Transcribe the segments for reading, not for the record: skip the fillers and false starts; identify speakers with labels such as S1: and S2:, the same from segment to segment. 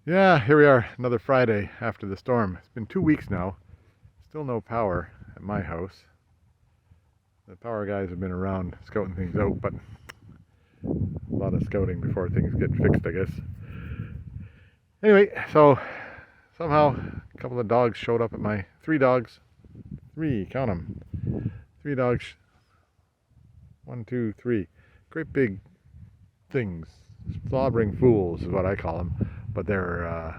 S1: Yeah, here we are, another Friday after the storm. It's been 2 weeks now. Still no power at my house. The power guys have been around scouting things out, but a lot of scouting before things get fixed, I guess. Anyway, so somehow a couple of dogs showed up at my... Three, count them. Three dogs. 1, 2, 3. Great big things. Slobbering fools is what I call them. But they're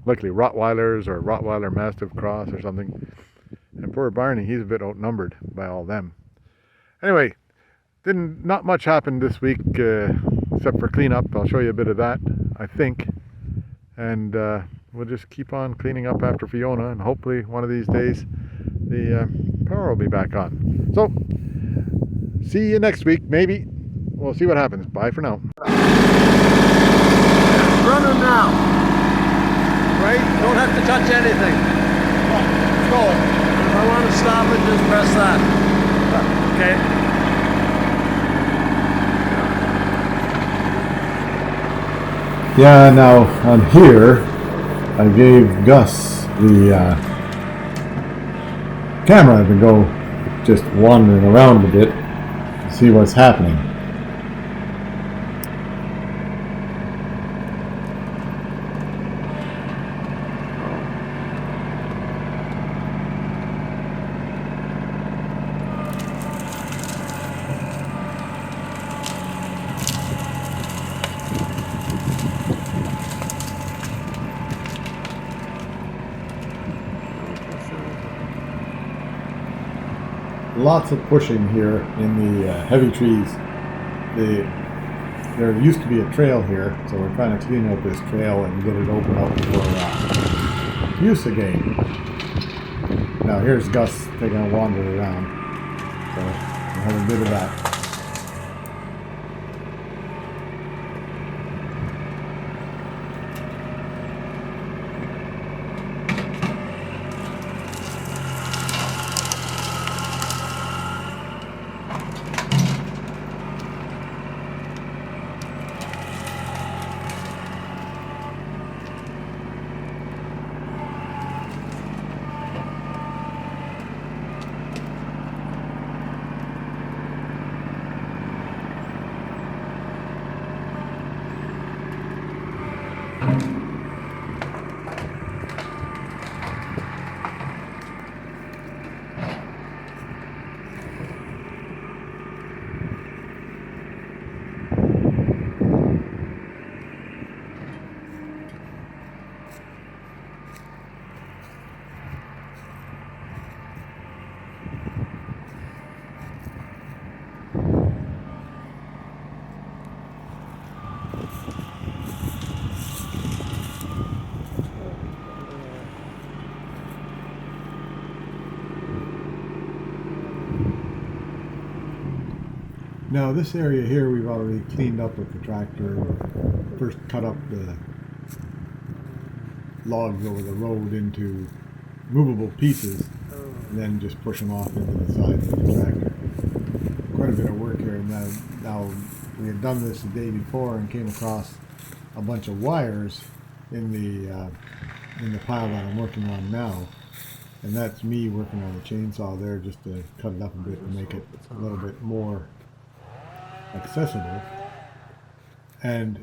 S1: likely Rottweilers or Rottweiler Mastiff Cross or something. And poor Barney, he's a bit outnumbered by all them. Anyway, not much happened this week except for cleanup. I'll show you a bit of that, I think. And we'll just keep on cleaning up after Fiona, and hopefully one of these days the power will be back on. So, see you next week, maybe. We'll see what happens. Bye for now.
S2: Running now. Right? Don't have to touch anything. Go. If I want to stop it, just press that. Okay.
S3: Yeah, now on here, I gave Gus the camera to go just wandering around a bit to see what's happening. Lots of pushing here in the heavy trees. There used to be a trail here, so we're trying to clean out this trail and get it open up for use again. Now here's Gus taking a wander around, so we'll have a bit of that. Now this area here we've already cleaned up with the tractor. First cut up the logs over the road into movable pieces, and then just push them off into the side of the tractor. Quite a bit of work here. Now we had done this the day before and came across a bunch of wires in the pile that I'm working on now. And that's me working on the chainsaw there just to cut it up a bit and make it a little bit more accessible. And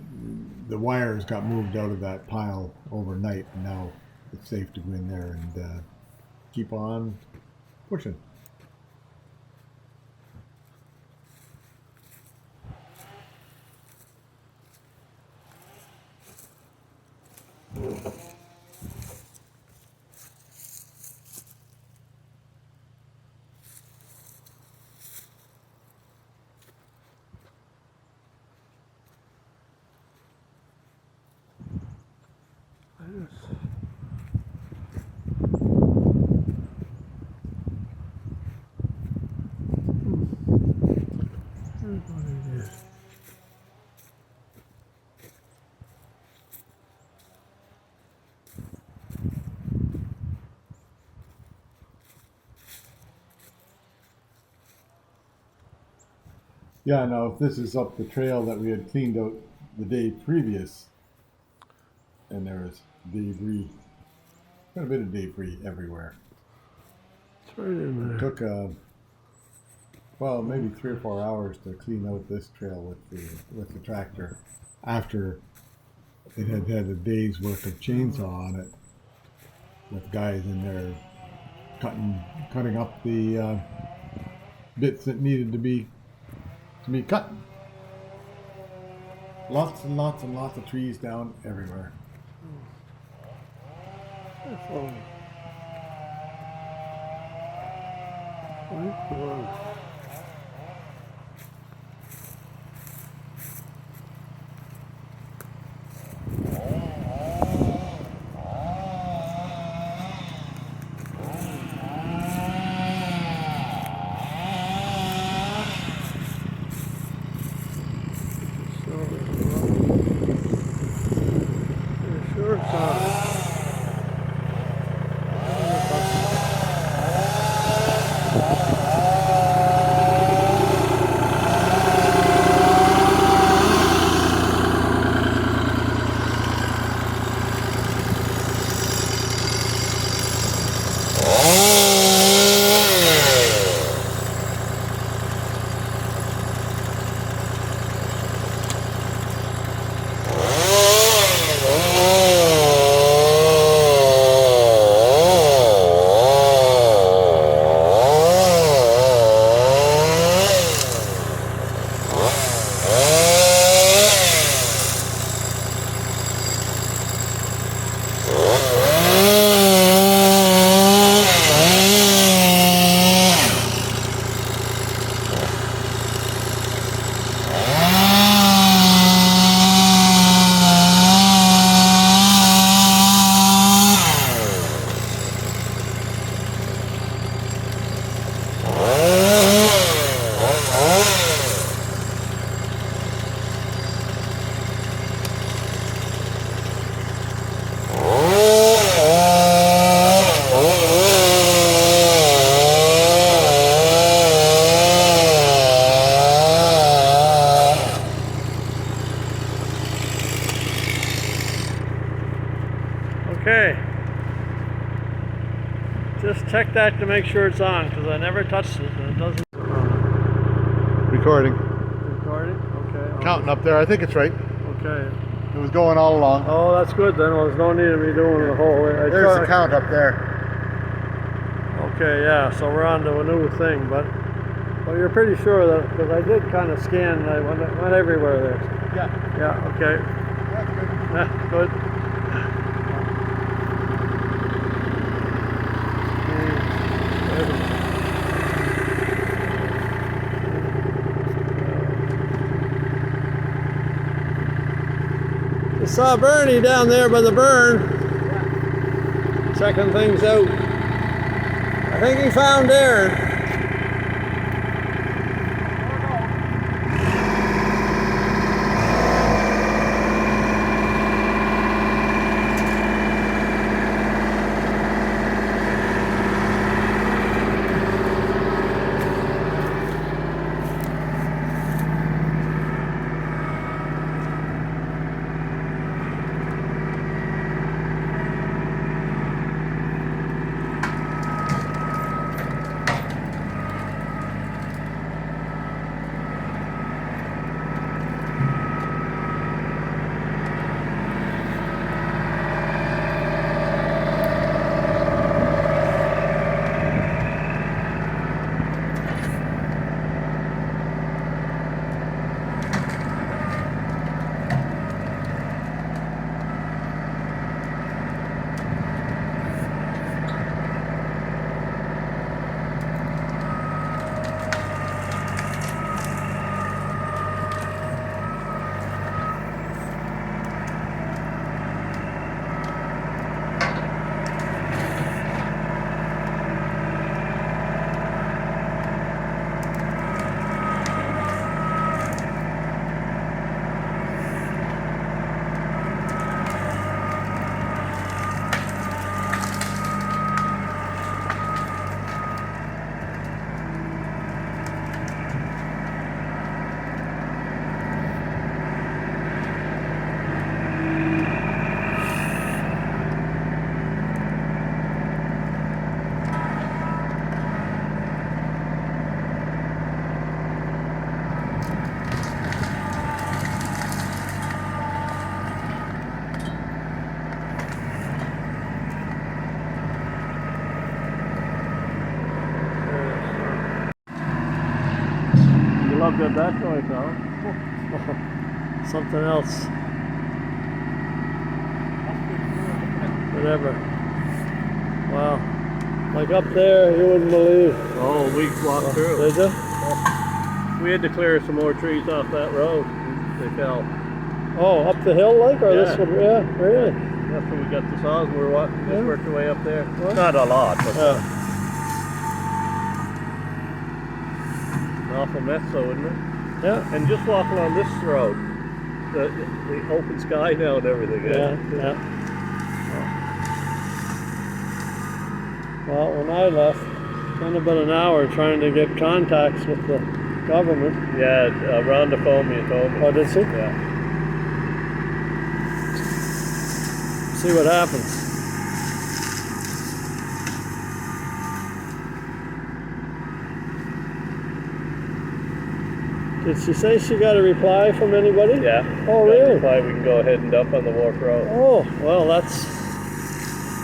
S3: the wires got moved out of that pile overnight, and now it's safe to go in there and keep on pushing. Yeah, now if this is up the trail that we had cleaned out the day previous, and there was debris, quite a bit of debris everywhere.
S2: It's right in
S3: It
S2: there.
S3: took well, maybe 3 or 4 hours to clean out this trail with the tractor after it had had a day's worth of chainsaw on it, with guys in there cutting up the bits that needed to be cut. Lots and lots and lots of trees down everywhere.
S2: That's all. Right, come on. Sure it's on. Okay. Just check that to make sure it's on, because I never touched it and it doesn't.
S1: Recording.
S2: Recording? Okay.
S1: Counting up there. I think it's right.
S2: Okay.
S1: It was going all along.
S2: Oh, that's good then. Well, there's no need of me doing the whole way.
S1: There's the count up there.
S2: Okay, yeah, so we're on to a new thing, but well, you're pretty sure that, because I did kind of scan, I went everywhere there.
S1: Yeah.
S2: Yeah, okay.
S1: That's good.
S2: Yeah, good. I saw Bernie down there by the burn, checking things out. I think he found Aaron. love that noise now. Something else. Whatever. Wow. Like up there, you wouldn't believe. Oh, we walked through. Did you? We had to clear some more trees off that road. They fell. Oh, up the hill like? Or this one? Yeah, really? After we got the saws, we were walking, just worked our way up there. What? Not a lot, but an awful mess though, isn't it? Yeah. And just walking on this road, the open sky now and everything. Yeah. Well, when I left, spent about an hour trying to get contacts with the government. Yeah, Rhonda phoned me and told me. Oh, did she? Yeah. See what happens. Did she say she got a reply from anybody? Yeah. Oh, really? Reply, we can go ahead and dump on the Wharf Road. Oh, well, that's...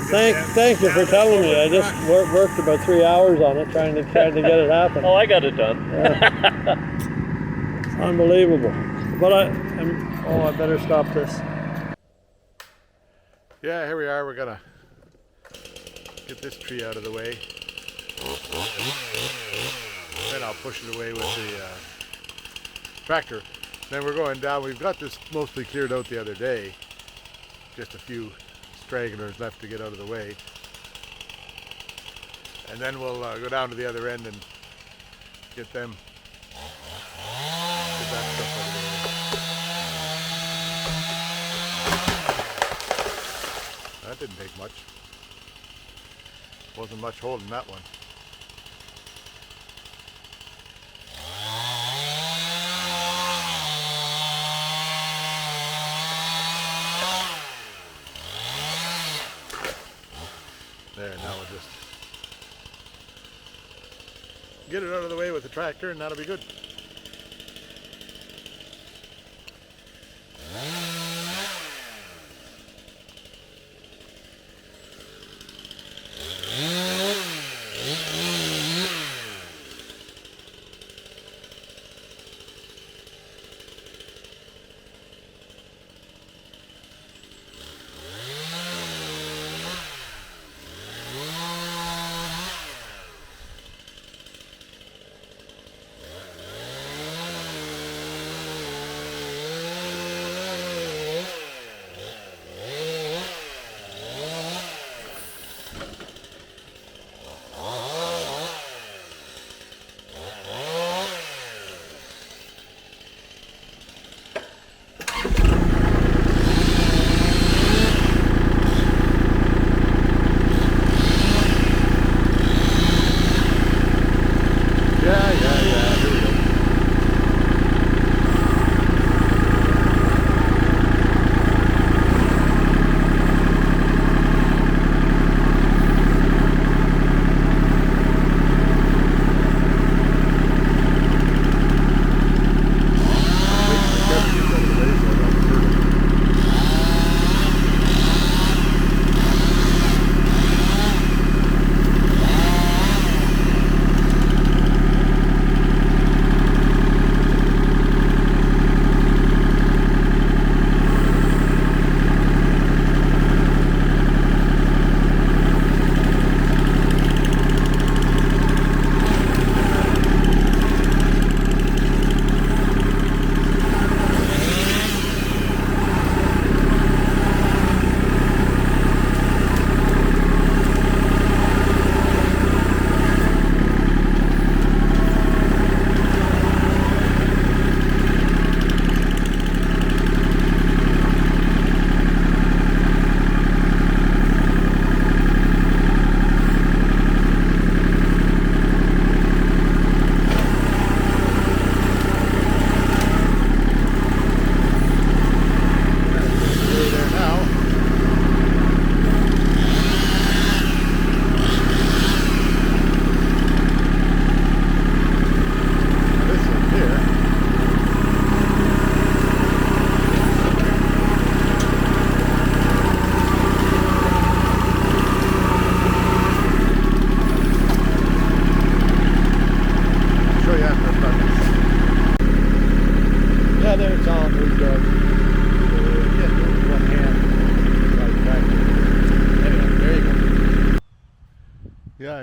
S2: Thank you for telling me. I just worked about 3 hours on it, trying to get it happen. Oh, I got it done. Yeah. It's unbelievable. But I better stop this.
S1: Yeah, here we are. We're gonna get this tree out of the way. Then I'll push it away with the tractor. Then we're going down. We've got this mostly cleared out the other day. Just a few stragglers left to get out of the way. And then we'll go down to the other end and get them. Get that stuff out of the way. That didn't take much. Wasn't much holding that one. There, now we'll just get it out of the way with the tractor and that'll be good.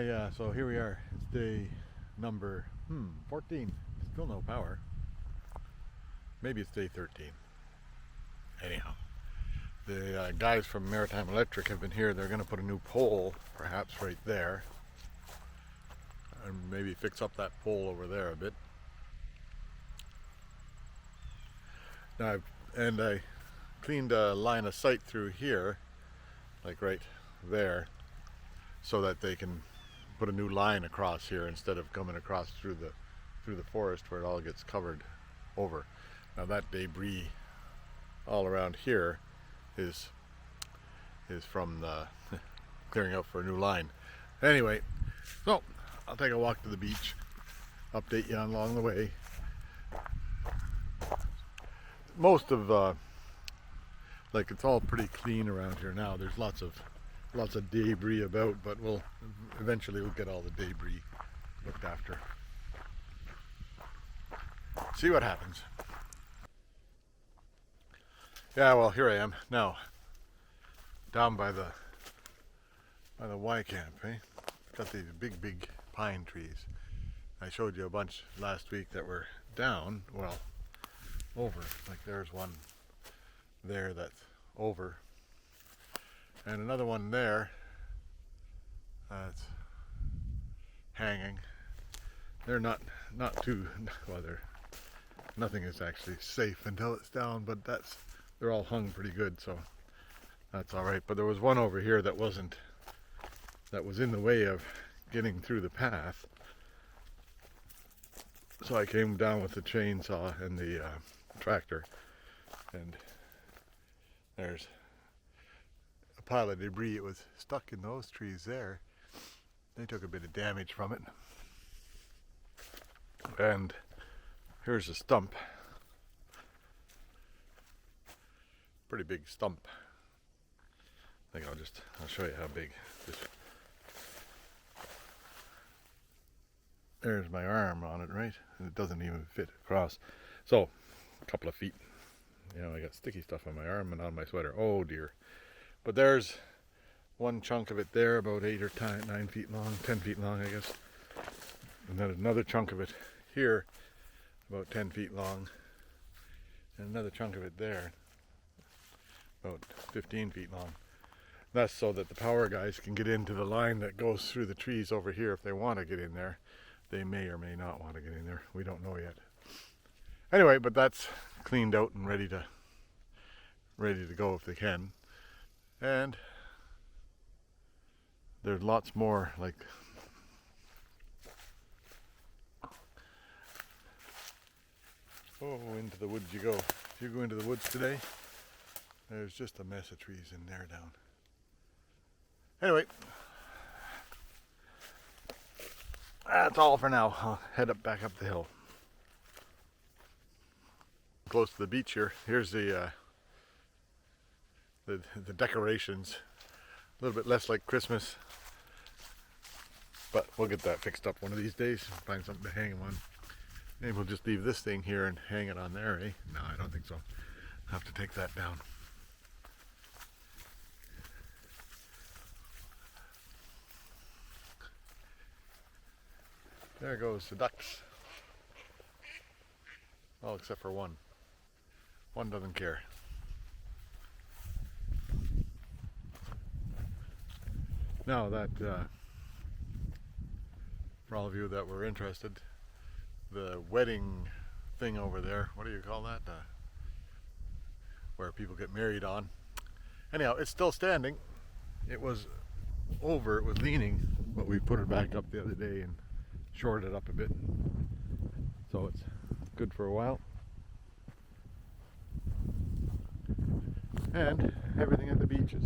S1: Yeah, so here we are. It's day number 14. Still no power. Maybe it's day 13. Anyhow, the guys from Maritime Electric have been here. They're going to put a new pole, perhaps right there, and maybe fix up that pole over there a bit. Now, I cleaned a line of sight through here, like right there, so that they can put a new line across here instead of coming across through the forest where it all gets covered over. Now that debris all around here is from the clearing out for a new line. Anyway, so I'll take a walk to the beach, update you along the way. Most of like it's all pretty clean around here now. There's lots of debris about, but we'll get all the debris looked after. See what happens. Yeah, well, here I am now, down by the Y camp, eh? Got these big pine trees. I showed you a bunch last week that were down, well, over. Like there's one there that's over, and another one there that's hanging. They're not too well. Nothing is actually safe until it's down, but they're all hung pretty good, so that's all right. But there was one over here that was in the way of getting through the path, so I came down with the chainsaw and the tractor, and there's a pile of debris. It was stuck in those trees there. They took a bit of damage from it. And here's a stump. Pretty big stump. I think I'll show you how big. There's my arm on it, right? And it doesn't even fit across. So, a couple of feet. You know, I got sticky stuff on my arm and on my sweater. Oh dear. But there's one chunk of it there, about 8 or 9 feet long, 10 feet long, I guess. And then another chunk of it here, about 10 feet long. And another chunk of it there, about 15 feet long. That's so that the power guys can get into the line that goes through the trees over here if they want to get in there. They may or may not want to get in there. We don't know yet. Anyway, but that's cleaned out and ready to go if they can. And there's lots more, like into the woods you go. If you go into the woods today, there's just a mess of trees in there down. Anyway, that's all for now. I'll head back up the hill. Close to the beach here. Here's the decorations. A little bit less like Christmas, but we'll get that fixed up one of these days. Find something to hang them on. Maybe we'll just leave this thing here and hang it on there, eh? No, I don't think so. I'll have to take that down. There goes the ducks. All except for one. One doesn't care. Now that, for all of you that were interested, the wedding thing over there, what do you call that? Where people get married on. Anyhow, it's still standing. It was over, it was leaning, but we put it back up the other day and shored it up a bit. So it's good for a while. And everything at the beaches.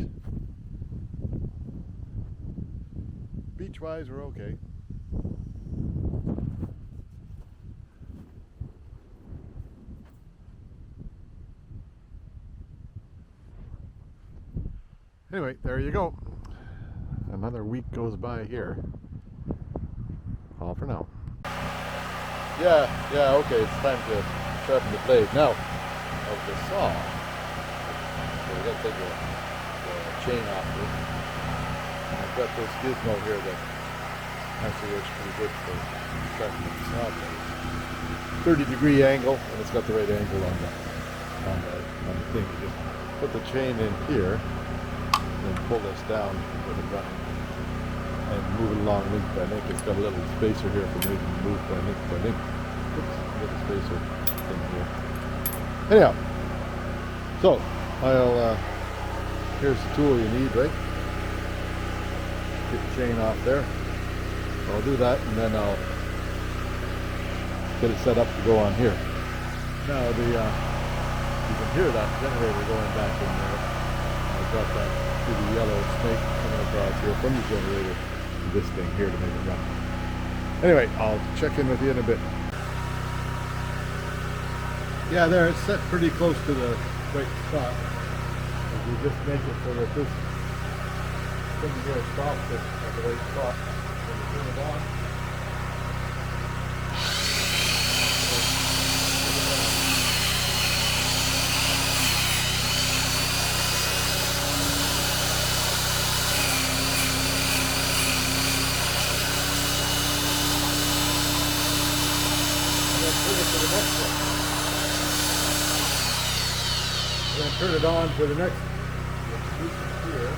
S1: Beach-wise, we're okay. Anyway, there you go. Another week goes by here. All for now. Yeah, okay, it's time to sharpen the blade. Now, of the saw. So we gotta take the chain off it. And I've got this gizmo here that Actually works pretty good for tracking the snob. 30-degree angle, and it's got the right angle on the thing. You just put the chain in here, and then pull this down with it running, and move it along link by link. It's got a little spacer here for making it move by link by link. Oops, a little spacer thing here. Anyhow, so here's the tool you need, right? Get the chain off there. I'll do that, and then I'll get it set up to go on here. Now you can hear that generator going back in there. I've got that through the yellow snake coming across here from the generator to this thing here to make it run. Anyway, I'll check in with you in a bit. Yeah, there, it's set pretty close to the right spot. We just make it so that this thing here stops it at the right spot. When you turn it on, and then turn it to the next one. And then turn it on for the next one here.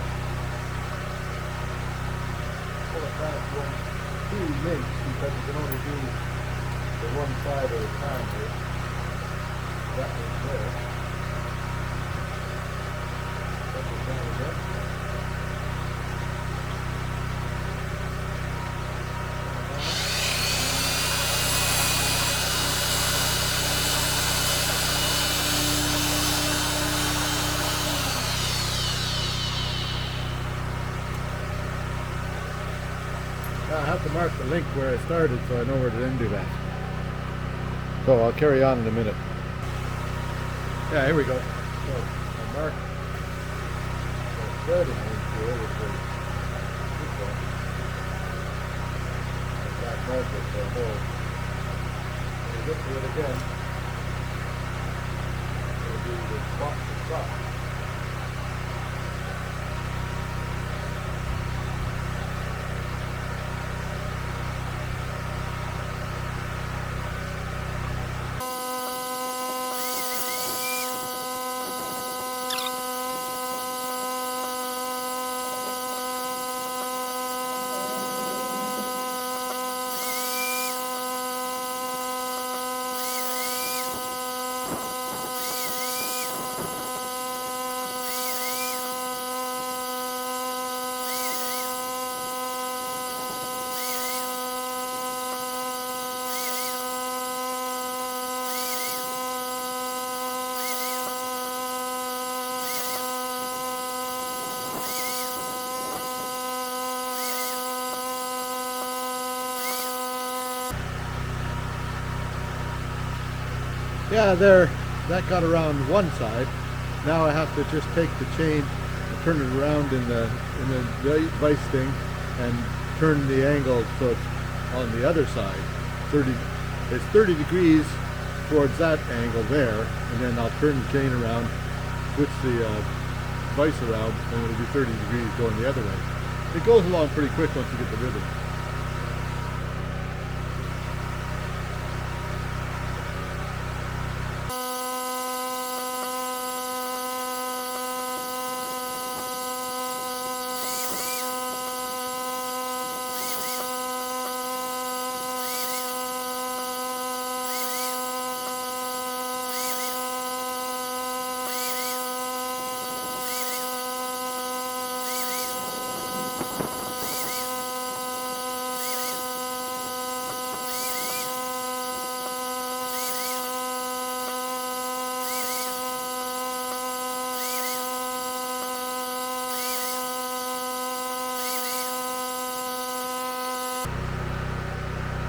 S1: Pull it back 2 minutes because you can only do the one side at a time here. That one's there. That one's down again. I have to mark the link where I started so I know where to then do that. So I'll carry on in a minute. Yeah, here we go. So I mark the starting link here, which is this one. That marker for a hole. When we get to it again, it'll be the spot to stop. Yeah, there, that got around one side. Now I have to just take the chain and turn it around in the vice thing and turn the angle so it's on the other side. It's 30 degrees towards that angle there, and then I'll turn the chain around, switch the vice around, and it'll be 30 degrees going the other way. It goes along pretty quick once you get the rhythm.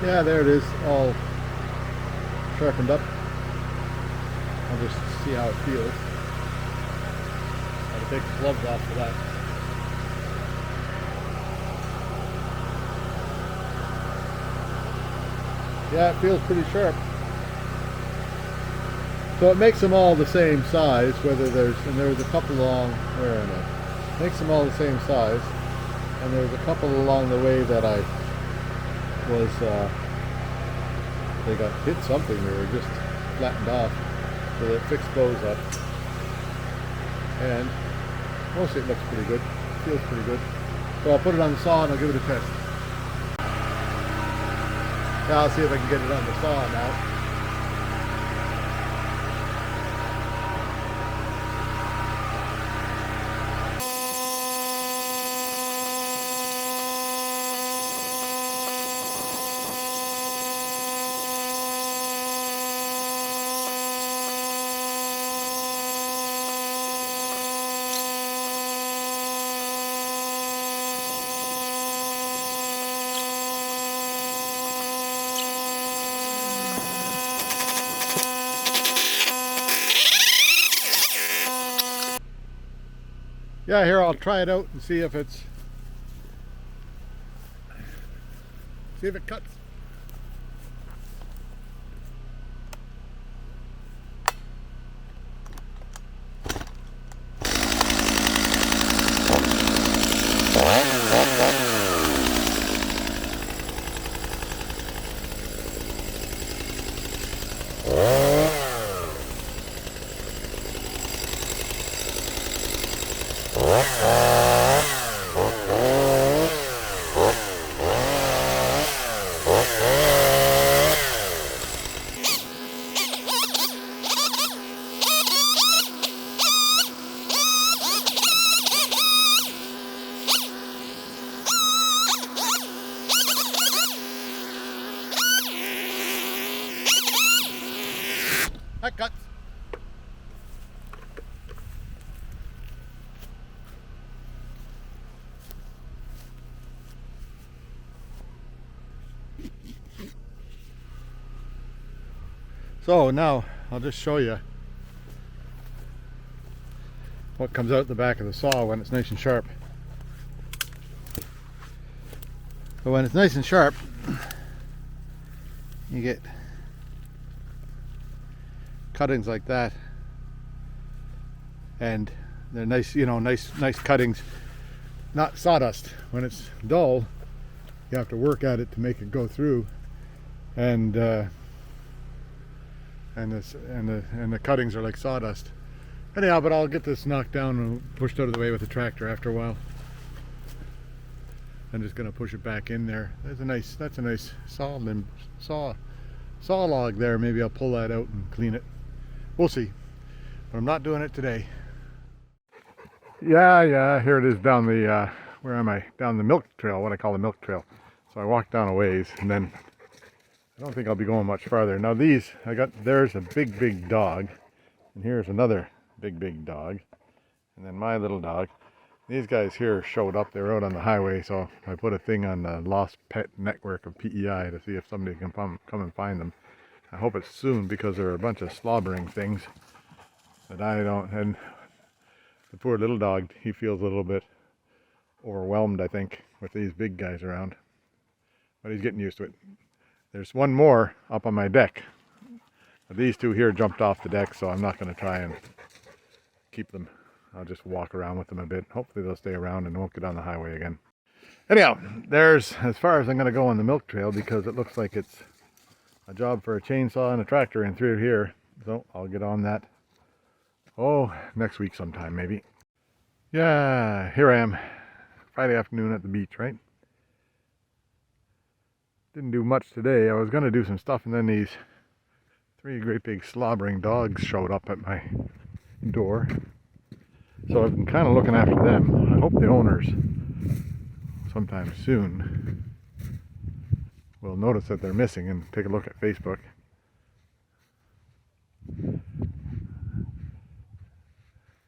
S1: Yeah, there it is, all sharpened up. I'll just see how it feels. I'll take the gloves off for that. Yeah, it feels pretty sharp. So it makes them all the same size, whether there's a couple along, where am I? Makes them all the same size, and there's a couple along the way that I was they got hit something. They were just flattened off, so they fixed those up. And mostly it looks pretty good. Feels pretty good. So I'll put it on the saw and I'll give it a test. Yeah, I'll see if I can get it on the saw now. Yeah, here I'll try it out and see if it cuts. That cuts. So now I'll just show you what comes out the back of the saw when it's nice and sharp. So when it's nice and sharp, you get cuttings like that, and they're nice, you know, nice cuttings, not sawdust. When it's dull, you have to work at it to make it go through, and the cuttings are like sawdust. Anyhow, but I'll get this knocked down and pushed out of the way with the tractor after a while. I'm just gonna push it back in there. That's a nice saw log there. Maybe I'll pull that out and clean it. We'll see, but I'm not doing it today. Yeah, here it is down the, where am I? Down the milk trail, what I call the milk trail. So I walked down a ways, and then I don't think I'll be going much farther. Now there's a big dog, and here's another big dog, and then my little dog. These guys here showed up. They were out on the highway, so I put a thing on the Lost Pet Network of PEI to see if somebody can come and find them. I hope it's soon, because there are a bunch of slobbering things that I don't, and the poor little dog, he feels a little bit overwhelmed, I think, with these big guys around. But he's getting used to it. There's one more up on my deck. But these two here jumped off the deck, so I'm not going to try and keep them. I'll just walk around with them a bit. Hopefully they'll stay around and won't get on the highway again. Anyhow, there's as far as I'm going to go on the milk trail, because it looks like it's a job for a chainsaw and a tractor and through here. So I'll get on that, next week sometime maybe. Yeah, here I am, Friday afternoon at the beach, right? Didn't do much today. I was going to do some stuff, and then these three great big slobbering dogs showed up at my door. So I've been kind of looking after them. I hope the owners sometime soon will notice that they're missing and take a look at Facebook.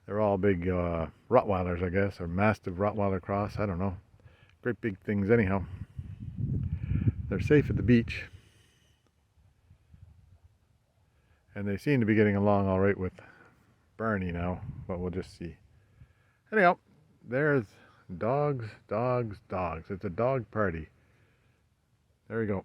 S1: They're all big Rottweilers, I guess, or Mastiff Rottweiler cross, I don't know. Great big things anyhow. They're safe at the beach. And they seem to be getting along all right with Barney now, but we'll just see. Anyhow, there's dogs. It's a dog party. There we go.